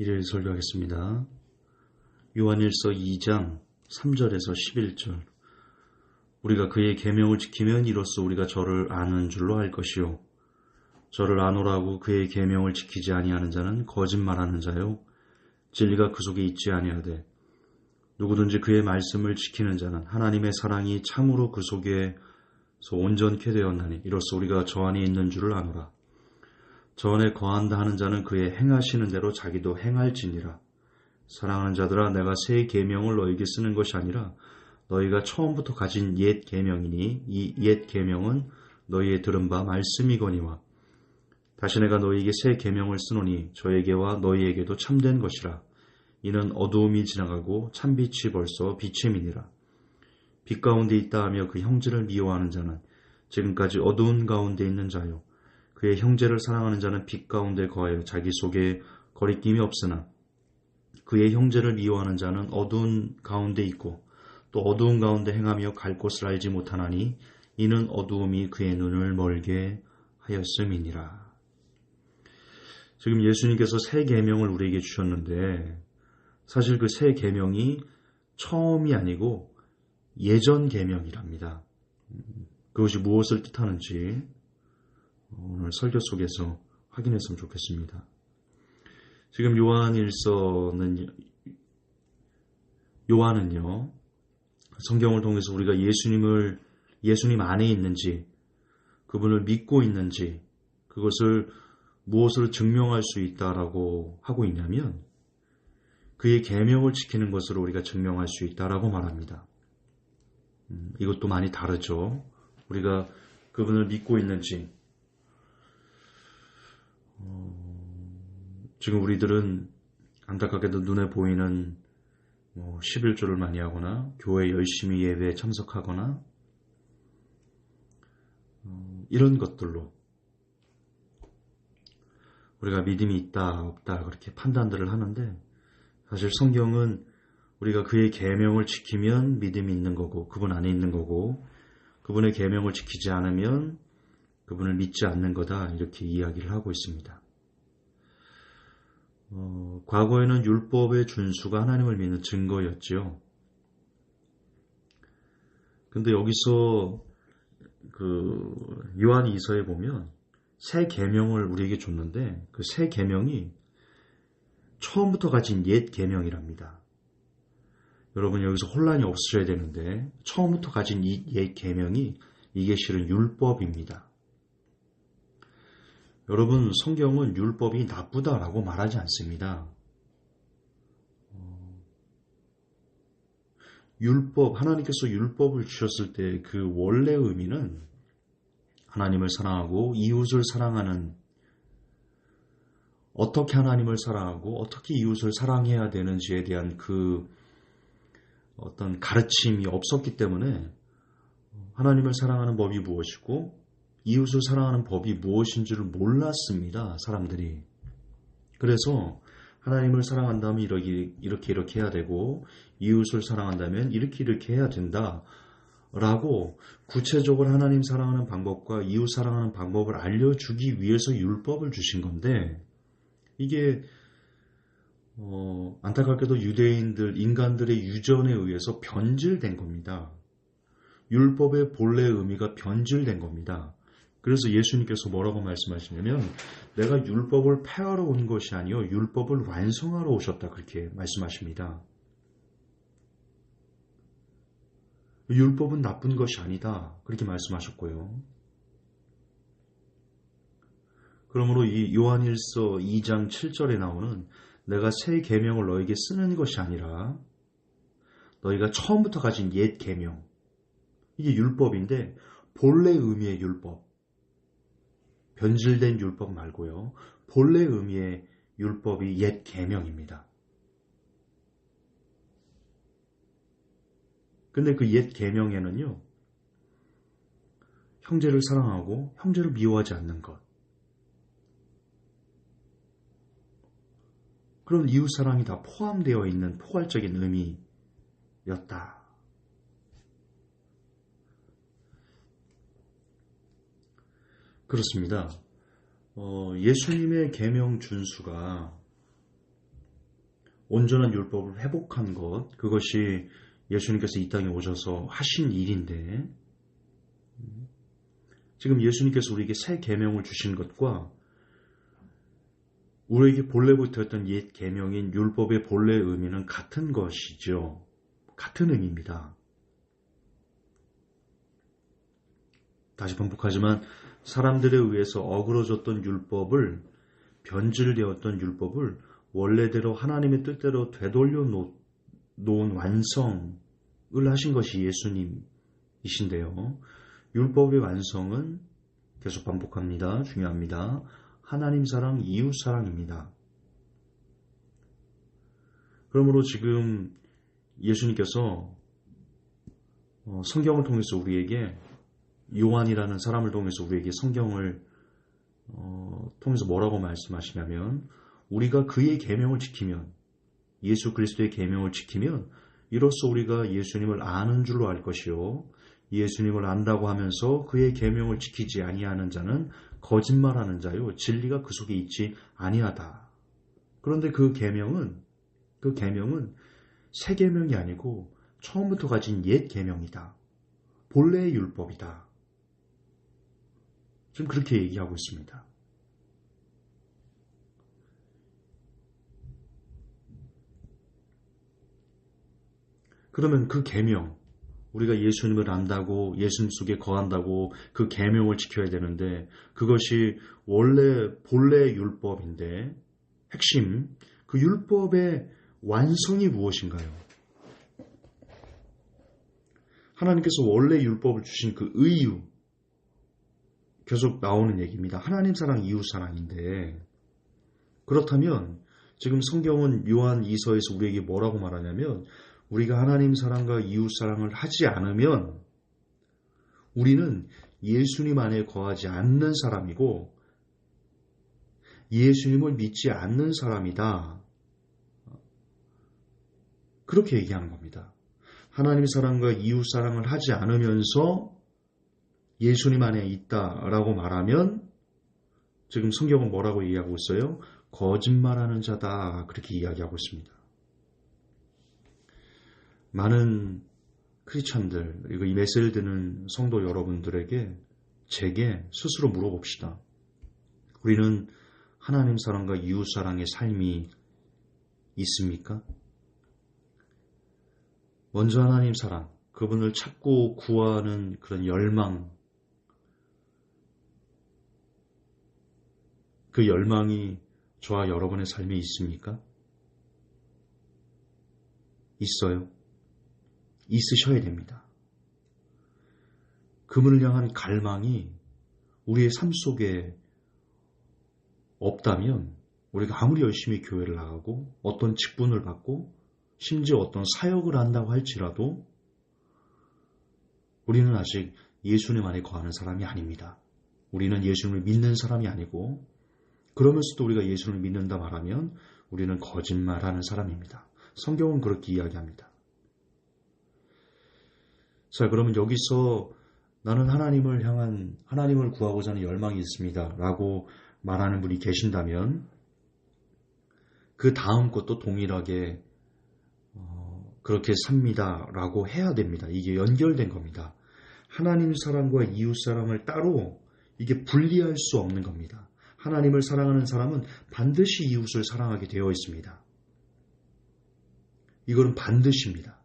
일요일 설교하겠습니다. 요한일서 2장 3절에서 11절. 우리가 그의 계명을 지키면 이로써 우리가 저를 아는 줄로 알 것이요 저를 아노라고 그의 계명을 지키지 아니하는 자는 거짓말하는 자요 진리가 그 속에 있지 아니하되 누구든지 그의 말씀을 지키는 자는 하나님의 사랑이 참으로 그 속에서 온전케 되었나니 이로써 우리가 저 안에 있는 줄을 아노라. 저 안에 거한다 하는 자는 그의 행하시는 대로 자기도 행할지니라. 사랑하는 자들아, 내가 새 계명을 너에게 쓰는 것이 아니라 너희가 처음부터 가진 옛 계명이니 이 옛 계명은 너희의 들은 바 말씀이거니와 다시 내가 너희에게 새 계명을 쓰노니 저에게와 너희에게도 참된 것이라. 이는 어두움이 지나가고 참빛이 벌써 비침이니라. 빛 가운데 있다 하며 그 형제를 미워하는 자는 지금까지 어두운 가운데 있는 자요 그의 형제를 사랑하는 자는 빛 가운데 거하여 자기 속에 거리낌이 없으나 그의 형제를 미워하는 자는 어두운 가운데 있고 또 어두운 가운데 행하며 갈 곳을 알지 못하나니 이는 어두움이 그의 눈을 멀게 하였음이니라. 지금 예수님께서 새 계명을 우리에게 주셨는데 사실 그 새 계명이 처음이 아니고 예전 계명이랍니다. 그것이 무엇을 뜻하는지 오늘 설교 속에서 확인했으면 좋겠습니다. 지금 요한은요, 성경을 통해서 우리가 예수님 안에 있는지, 그분을 믿고 있는지, 그것을 무엇으로 증명할 수 있다라고 하고 있냐면, 그의 계명을 지키는 것으로 우리가 증명할 수 있다라고 말합니다. 이것도 많이 다르죠. 우리가 그분을 믿고 있는지, 지금 우리들은 안타깝게도 눈에 보이는 11조를 많이 하거나 교회 열심히 예배에 참석하거나 이런 것들로 우리가 믿음이 있다 없다 그렇게 판단들을 하는데 사실 성경은 우리가 그의 계명을 지키면 믿음이 있는 거고 그분 안에 있는 거고 그분의 계명을 지키지 않으면 그분을 믿지 않는 거다 이렇게 이야기를 하고 있습니다. 과거에는 율법의 준수가 하나님을 믿는 증거였지요. 근데 여기서 요한 2서에 보면 새 계명을 우리에게 줬는데 그 새 계명이 처음부터 가진 옛 계명이랍니다. 여러분 여기서 혼란이 없으셔야 되는데 처음부터 가진 이 옛 계명이 이게 실은 율법입니다. 여러분 성경은 율법이 나쁘다라고 말하지 않습니다. 하나님께서 율법을 주셨을 때 그 원래 의미는 하나님을 사랑하고 이웃을 사랑하는 어떻게 하나님을 사랑하고 어떻게 이웃을 사랑해야 되는지에 대한 그 어떤 가르침이 없었기 때문에 하나님을 사랑하는 법이 무엇이고 이웃을 사랑하는 법이 무엇인지를 몰랐습니다. 사람들이. 그래서 하나님을 사랑한다면 이렇게 해야 되고 이웃을 사랑한다면 이렇게 해야 된다 라고 구체적으로 하나님 사랑하는 방법과 이웃 사랑하는 방법을 알려주기 위해서 율법을 주신 건데 이게 안타깝게도 인간들의 유전에 의해서 변질된 겁니다. 율법의 본래 의미가 변질된 겁니다. 그래서 예수님께서 뭐라고 말씀하시냐면 내가 율법을 폐하러 온 것이 아니요 율법을 완성하러 오셨다 그렇게 말씀하십니다. 율법은 나쁜 것이 아니다 그렇게 말씀하셨고요. 그러므로 이 요한일서 2장 7절에 나오는 내가 새 계명을 너에게 쓰는 것이 아니라 너희가 처음부터 가진 옛 계명 이게 율법인데 본래 의미의 율법 변질된 율법 말고요. 본래 의미의 율법이 옛 계명입니다. 근데 그 옛 계명에는요. 형제를 사랑하고 형제를 미워하지 않는 것. 그런 이웃 사랑이 다 포함되어 있는 포괄적인 의미였다. 그렇습니다. 예수님의 계명 준수가 온전한 율법을 회복한 것, 그것이 예수님께서 이 땅에 오셔서 하신 일인데, 지금 예수님께서 우리에게 새 계명을 주신 것과 우리에게 본래부터 했던 옛 계명인 율법의 본래 의미는 같은 것이죠. 같은 의미입니다. 다시 반복하지만 사람들에 의해서 어그러졌던 율법을, 변질되었던 율법을 원래대로 하나님의 뜻대로 되돌려 놓은 완성을 하신 것이 예수님이신데요. 율법의 완성은 계속 반복합니다. 중요합니다. 하나님 사랑, 이웃 사랑입니다. 그러므로 지금 예수님께서 성경을 통해서 우리에게, 요한이라는 사람을 통해서 우리에게 성경을 통해서 뭐라고 말씀하시냐면, 우리가 그의 계명을 지키면, 예수 그리스도의 계명을 지키면 이로써 우리가 예수님을 아는 줄로 알 것이요, 예수님을 안다고 하면서 그의 계명을 지키지 아니하는 자는 거짓말하는 자요, 진리가 그 속에 있지 아니하다. 그런데 그 계명은 새 계명이 아니고 처음부터 가진 옛 계명이다. 본래의 율법이다. 지금 그렇게 얘기하고 있습니다. 그러면 그 계명, 우리가 예수님을 안다고, 예수님 속에 거한다고 그 계명을 지켜야 되는데, 그것이 원래 본래 율법인데, 핵심, 그 율법의 완성이 무엇인가요? 하나님께서 원래 율법을 주신 그 이유, 계속 나오는 얘기입니다. 하나님 사랑, 이웃 사랑인데, 그렇다면 지금 성경은 요한 2서에서 우리에게 뭐라고 말하냐면, 우리가 하나님 사랑과 이웃 사랑을 하지 않으면 우리는 예수님 안에 거하지 않는 사람이고 예수님을 믿지 않는 사람이다. 그렇게 얘기하는 겁니다. 하나님 사랑과 이웃 사랑을 하지 않으면서 예수님 안에 있다라고 말하면 지금 성경은 뭐라고 얘기하고 있어요? 거짓말하는 자다. 그렇게 이야기하고 있습니다. 많은 크리스찬들, 그리고 이 메시지를 듣는 성도 여러분들에게, 제게 스스로 물어봅시다. 우리는 하나님 사랑과 이웃 사랑의 삶이 있습니까? 먼저 하나님 사랑, 그분을 찾고 구하는 그런 열망, 그 열망이 저와 여러분의 삶에 있습니까? 있어요. 있으셔야 됩니다. 그분을 향한 갈망이 우리의 삶 속에 없다면 우리가 아무리 열심히 교회를 나가고 어떤 직분을 받고 심지어 어떤 사역을 한다고 할지라도 우리는 아직 예수님 안에 거하는 사람이 아닙니다. 우리는 예수님을 믿는 사람이 아니고, 그러면서도 우리가 예수님을 믿는다 말하면 우리는 거짓말하는 사람입니다. 성경은 그렇게 이야기합니다. 자, 그러면 여기서 나는 하나님을 구하고자 하는 열망이 있습니다 라고 말하는 분이 계신다면 그 다음 것도 동일하게 그렇게 삽니다 라고 해야 됩니다. 이게 연결된 겁니다. 하나님 사랑과 이웃 사랑을 따로 이게 분리할 수 없는 겁니다. 하나님을 사랑하는 사람은 반드시 이웃을 사랑하게 되어 있습니다. 이거는 반드시입니다.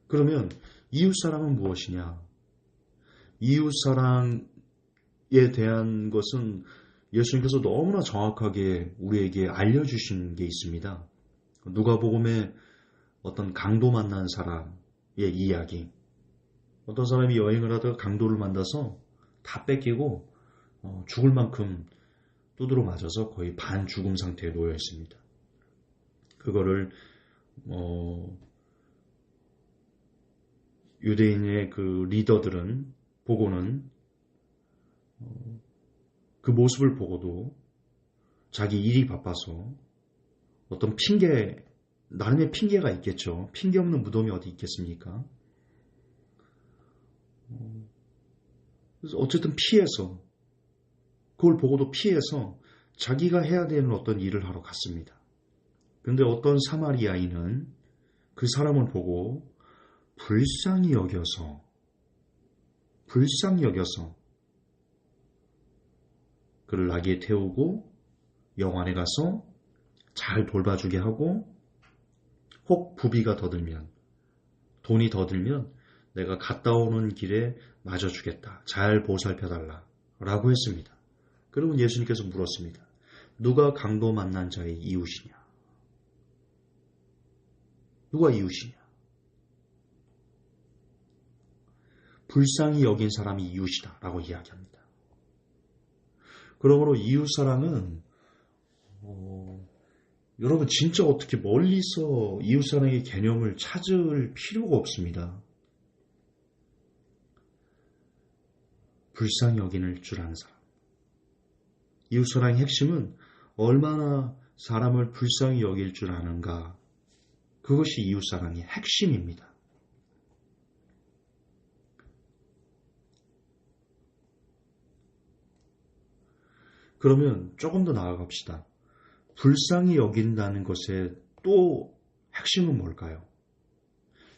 그러면 이웃사랑은 무엇이냐? 이웃사랑에 대한 것은 예수님께서 너무나 정확하게 우리에게 알려주신 게 있습니다. 누가복음에 어떤 강도 만난 사람의 이야기. 어떤 사람이 여행을 하다가 강도를 만나서 다 뺏기고 죽을 만큼 두드러 맞아서 거의 반 죽음 상태에 놓여 있습니다. 그거를 유대인의 그 리더들은 보고는 그 모습을 보고도 자기 일이 바빠서 어떤 나름의 핑계가 있겠죠. 핑계 없는 무덤이 어디 있겠습니까? 그래서 어쨌든 그걸 보고도 피해서 자기가 해야 되는 어떤 일을 하러 갔습니다. 그런데 어떤 사마리아인은 그 사람을 보고 불쌍히 여겨서 그를 나귀에 태우고 영안에 가서 잘 돌봐주게 하고, 혹 부비가 더 들면, 돈이 더 들면 내가 갔다 오는 길에 맞아주겠다. 잘 보살펴달라 라고 했습니다. 그러면 예수님께서 물었습니다. 누가 강도 만난 자의 이웃이냐? 누가 이웃이냐? 불쌍히 여긴 사람이 이웃이다 라고 이야기합니다. 그러므로 이웃사랑은 여러분 진짜 어떻게 멀리서 이웃사랑의 개념을 찾을 필요가 없습니다. 불쌍히 여기는 줄 아는 사람. 이웃사랑의 핵심은 얼마나 사람을 불쌍히 여길 줄 아는가. 그것이 이웃사랑의 핵심입니다. 그러면 조금 더 나아갑시다. 불쌍히 여긴다는 것의 또 핵심은 뭘까요?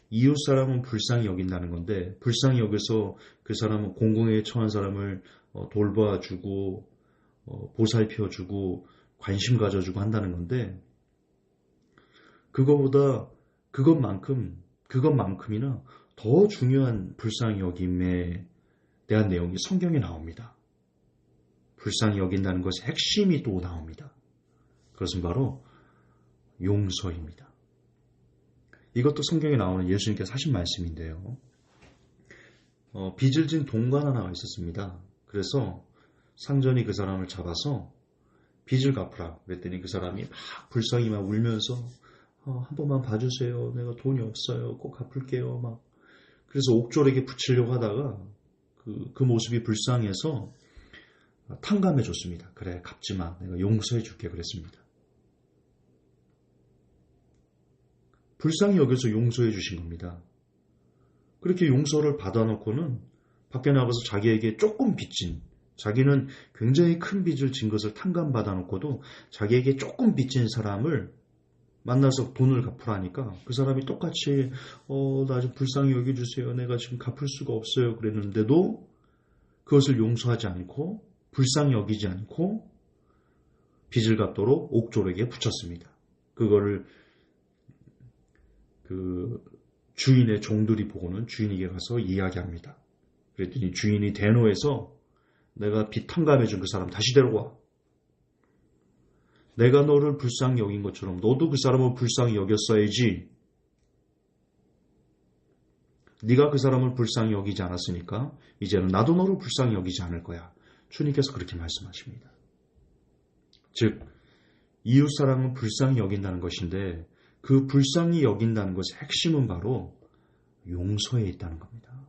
이웃사람은 불쌍히 여긴다는 건데, 불쌍히 여겨서 그 사람은 공공에 처한 사람을 돌봐주고 보살펴주고 관심 가져주고 한다는 건데, 그것만큼이나 더 중요한 불쌍히 여김에 대한 내용이 성경에 나옵니다. 불쌍히 여긴다는 것의 핵심이 또 나옵니다. 그것은 바로 용서입니다. 이것도 성경에 나오는 예수님께서 하신 말씀인데요. 빚을 진 동관 하나가 있었습니다. 그래서 상전이 그 사람을 잡아서 빚을 갚으라 그랬더니 그 사람이 막 불쌍히 막 울면서 한 번만 봐주세요. 내가 돈이 없어요. 꼭 갚을게요. 그래서 옥졸에게 붙이려고 하다가 그 모습이 불쌍해서 탕감해 줬습니다. 그래, 갚지 마. 내가 용서해 줄게 그랬습니다. 불쌍히 여겨서 용서해 주신 겁니다. 그렇게 용서를 받아놓고는 밖에 나가서 자기에게 조금 빚진, 자기는 굉장히 큰 빚을 진 것을 탕감받아놓고도 자기에게 조금 빚진 사람을 만나서 돈을 갚으라니까 그 사람이 똑같이 나 좀 불쌍히 여겨주세요. 내가 지금 갚을 수가 없어요. 그랬는데도 그것을 용서하지 않고 불쌍히 여기지 않고 빚을 갚도록 옥졸에게 붙였습니다. 그거를 그 주인의 종들이 보고는 주인에게 가서 이야기합니다. 그랬더니 주인이 대노해서 내가 빚 탕감해준 그 사람 다시 데려와. 내가 너를 불쌍히 여긴 것처럼 너도 그 사람을 불쌍히 여겼어야지. 네가 그 사람을 불쌍히 여기지 않았으니까 이제는 나도 너를 불쌍히 여기지 않을 거야. 주님께서 그렇게 말씀하십니다. 즉 이웃사랑은 불쌍히 여긴다는 것인데 그 불쌍히 여긴다는 것의 핵심은 바로 용서에 있다는 겁니다.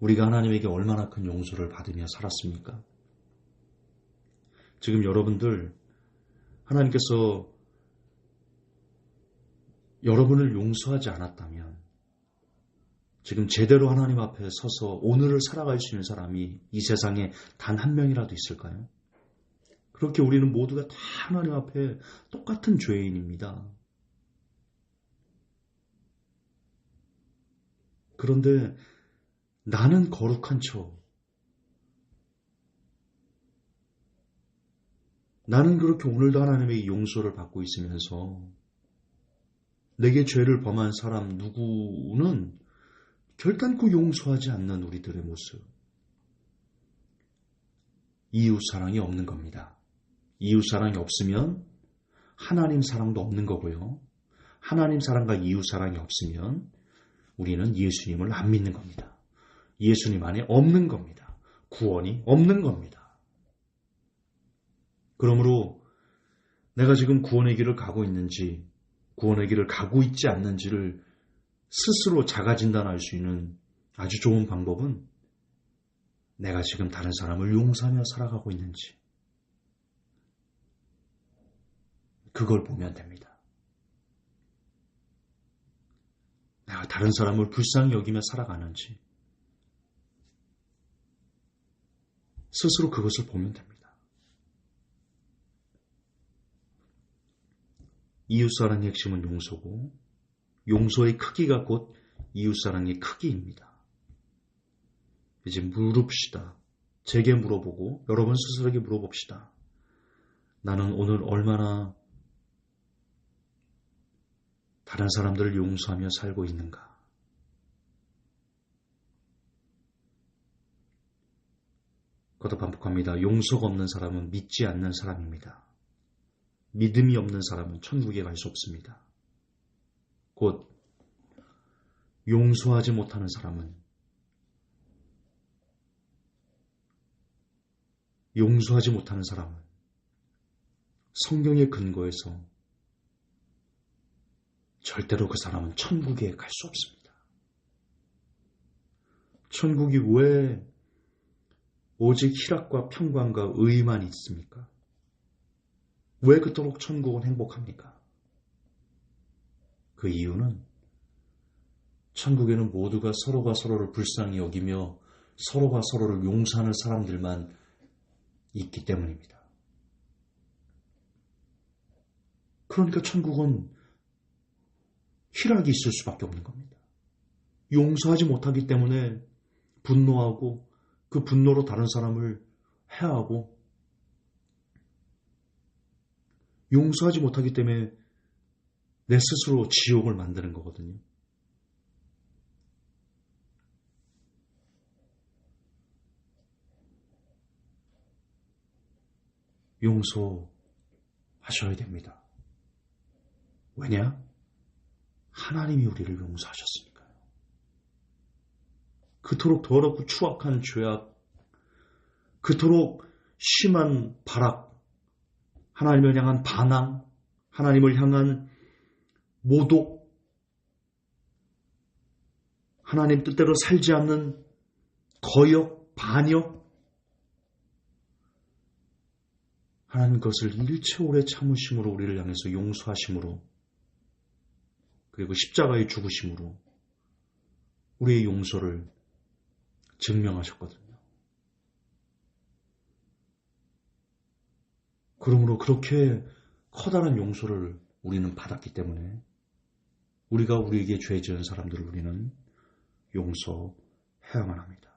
우리가 하나님에게 얼마나 큰 용서를 받으며 살았습니까? 지금 여러분들 하나님께서 여러분을 용서하지 않았다면 지금 제대로 하나님 앞에 서서 오늘을 살아갈 수 있는 사람이 이 세상에 단 한 명이라도 있을까요? 그렇게 우리는 모두가 다 하나님 앞에 똑같은 죄인입니다. 그런데 나는 거룩한 척, 나는 그렇게 오늘도 하나님의 용서를 받고 있으면서 내게 죄를 범한 사람 누구는 결단코 용서하지 않는 우리들의 모습. 이웃사랑이 없는 겁니다. 이웃사랑이 없으면 하나님 사랑도 없는 거고요. 하나님 사랑과 이웃사랑이 없으면 우리는 예수님을 안 믿는 겁니다. 예수님 안에 없는 겁니다. 구원이 없는 겁니다. 그러므로 내가 지금 구원의 길을 가고 있는지 구원의 길을 가고 있지 않는지를 스스로 자가진단할 수 있는 아주 좋은 방법은 내가 지금 다른 사람을 용서하며 살아가고 있는지 그걸 보면 됩니다. 내가 다른 사람을 불쌍히 여기며 살아가는지 스스로 그것을 보면 됩니다. 이웃사랑의 핵심은 용서고 용서의 크기가 곧 이웃사랑의 크기입니다. 이제 물읍시다. 제게 물어보고 여러분 스스로에게 물어봅시다. 나는 오늘 얼마나 다른 사람들을 용서하며 살고 있는가? 그것도 반복합니다. 용서가 없는 사람은 믿지 않는 사람입니다. 믿음이 없는 사람은 천국에 갈 수 없습니다. 곧 용서하지 못하는 사람은 성경의 근거에서 절대로 그 사람은 천국에 갈 수 없습니다. 천국이 왜 오직 희락과 평강과 의만 있습니까? 왜 그토록 천국은 행복합니까? 그 이유는 천국에는 모두가 서로가 서로를 불쌍히 여기며 서로가 서로를 용서하는 사람들만 있기 때문입니다. 그러니까 천국은 희락이 있을 수밖에 없는 겁니다. 용서하지 못하기 때문에 분노하고 그 분노로 다른 사람을 해하고 용서하지 못하기 때문에 내 스스로 지옥을 만드는 거거든요. 용서하셔야 됩니다. 왜냐? 하나님이 우리를 용서하셨으니까요. 그토록 더럽고 추악한 죄악, 그토록 심한 발악, 하나님을 향한 반항, 하나님을 향한 모독, 하나님 뜻대로 살지 않는 거역, 반역, 하나님 것을 일체 오래 참으심으로 우리를 향해서 용서하심으로 그리고 십자가의 죽으심으로 우리의 용서를 증명하셨거든요. 그러므로 그렇게 커다란 용서를 우리는 받았기 때문에 우리가 우리에게 죄 지은 사람들을 우리는 용서해야만 합니다.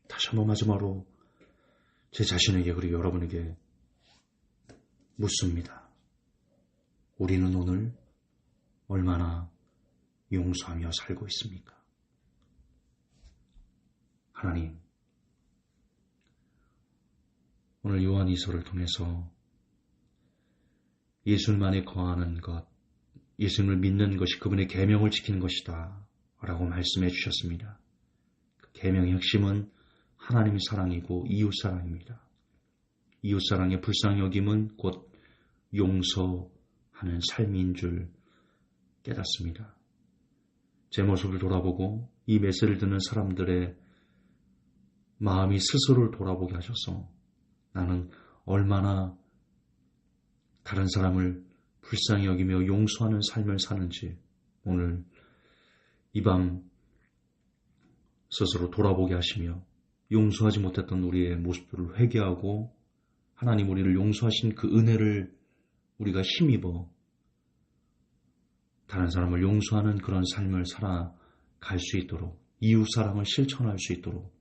다시 한번 마지막으로 제 자신에게 그리고 여러분에게 묻습니다. 우리는 오늘 얼마나 용서하며 살고 있습니까? 하나님, 오늘 요한 이서를 통해서 예수님만에 거하는 것, 예수님을 믿는 것이 그분의 계명을 지키는 것이다 라고 말씀해 주셨습니다. 그 계명의 핵심은 하나님의 사랑이고 이웃사랑입니다. 이웃사랑의 불쌍히 여김은 곧 용서하는 삶인 줄 깨닫습니다. 제 모습을 돌아보고 이 메시지를 듣는 사람들의 마음이 스스로를 돌아보게 하셔서 나는 얼마나 다른 사람을 불쌍히 여기며 용서하는 삶을 사는지 오늘 이 밤 스스로 돌아보게 하시며 용서하지 못했던 우리의 모습들을 회개하고 하나님 우리를 용서하신 그 은혜를 우리가 힘입어 다른 사람을 용서하는 그런 삶을 살아갈 수 있도록 이웃사랑을 실천할 수 있도록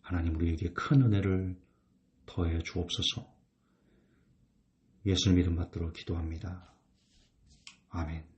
하나님 우리에게 큰 은혜를 더해 주옵소서. 예수님 이름 받들어 기도합니다. 아멘.